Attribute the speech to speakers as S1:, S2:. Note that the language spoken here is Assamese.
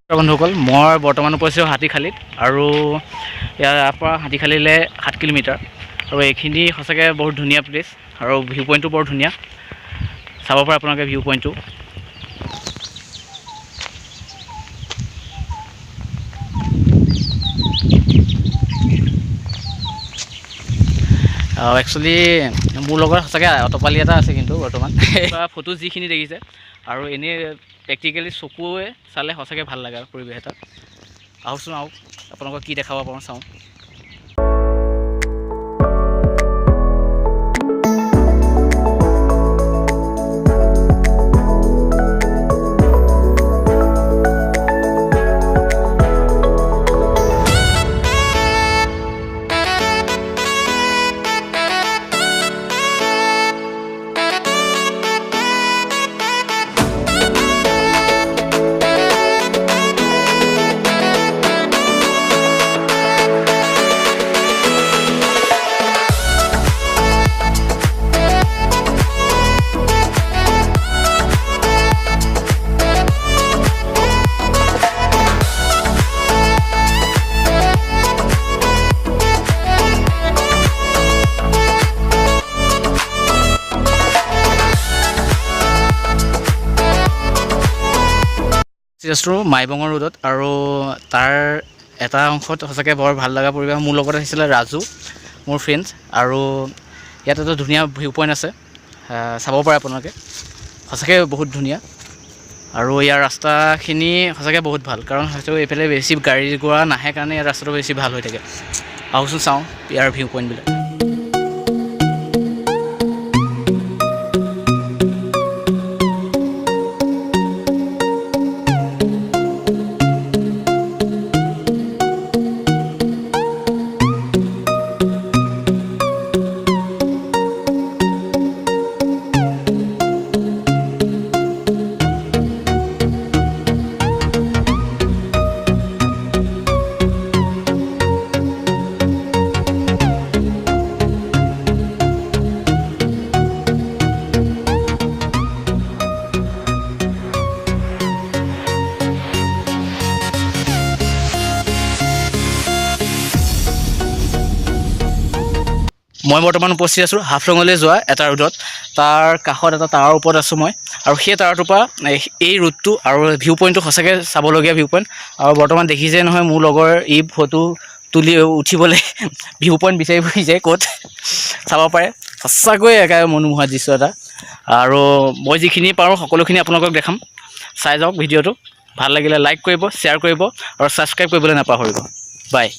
S1: বন্ধুসকল মই বৰ্তমান উপস্থিত হাতীখালীত আৰু ইয়াৰ পৰা হাতীখালীলৈ 7 কিলোমিটাৰ আৰু এইখিনি সঁচাকৈ বহুত ধুনীয়া প্লেচ আৰু ভিউ পইণ্টটো বৰ ধুনীয়া চাব পাৰে আপোনালোকে ভিউ পইণ্টটো একচুৱেলি মোৰ লগত সঁচাকৈ অটপালি এটা আছে কিন্তু বৰ্তমান ফটো যিখিনি দেখিছে আৰু এনেই প্ৰেক্টিকেলি চকুৱে চালে সঁচাকৈ ভাল লাগে আৰু পৰিৱেশ এটা আহকচোন আহক আপোনালোকক কি দেখাব পাৰোঁ চাওঁ আছোঁ মাইবঙৰ ৰোডত আৰু তাৰ এটা অংশত সঁচাকৈ বৰ ভাল লগা পৰিৱেশ মোৰ লগত আহিছিলে ৰাজু মোৰ ফ্ৰেণ্ডছ আৰু ইয়াত এটা ধুনীয়া ভিউ পইণ্ট আছে চাব পাৰে আপোনালোকে সঁচাকৈ বহুত ধুনীয়া আৰু ইয়াৰ ৰাস্তাখিনি সঁচাকৈ বহুত ভাল কাৰণ হয়তো এইফালে বেছি গাড়ী গোৰা নাহে কাৰণে ইয়াৰ ৰাস্তাটো বেছি ভাল হৈ থাকে আহকচোন চাওঁ ইয়াৰ ভিউ পইণ্টবিলাক মই বৰ্তমান উপস্থিত আছোঁ হাফলঙলৈ যোৱা এটা ৰোডত তাৰ কাষত এটা টাৱাৰ ওপৰত আছোঁ মই আৰু সেই টাৱাৰটোৰ পৰা এই ৰোডটো আৰু ভিউ পইণ্টটো সঁচাকৈ চাবলগীয়া ভিউ পইণ্ট আৰু বৰ্তমান দেখিছে নহয় মোৰ লগৰ ই ফটো তুলি উঠিবলৈ ভিউ পইণ্ট বিচাৰি ফুৰিছে ক'ত চাব পাৰে সঁচাকৈ একেবাৰে মনোমোহা দৃশ্য এটা আৰু মই যিখিনি পাৰোঁ সকলোখিনি আপোনালোকক দেখাম চাই যাওক ভিডিঅ'টো ভাল লাগিলে লাইক কৰিব শ্বেয়াৰ কৰিব আৰু ছাবস্ক্ৰাইব কৰিবলৈ নাপাহৰিব বাই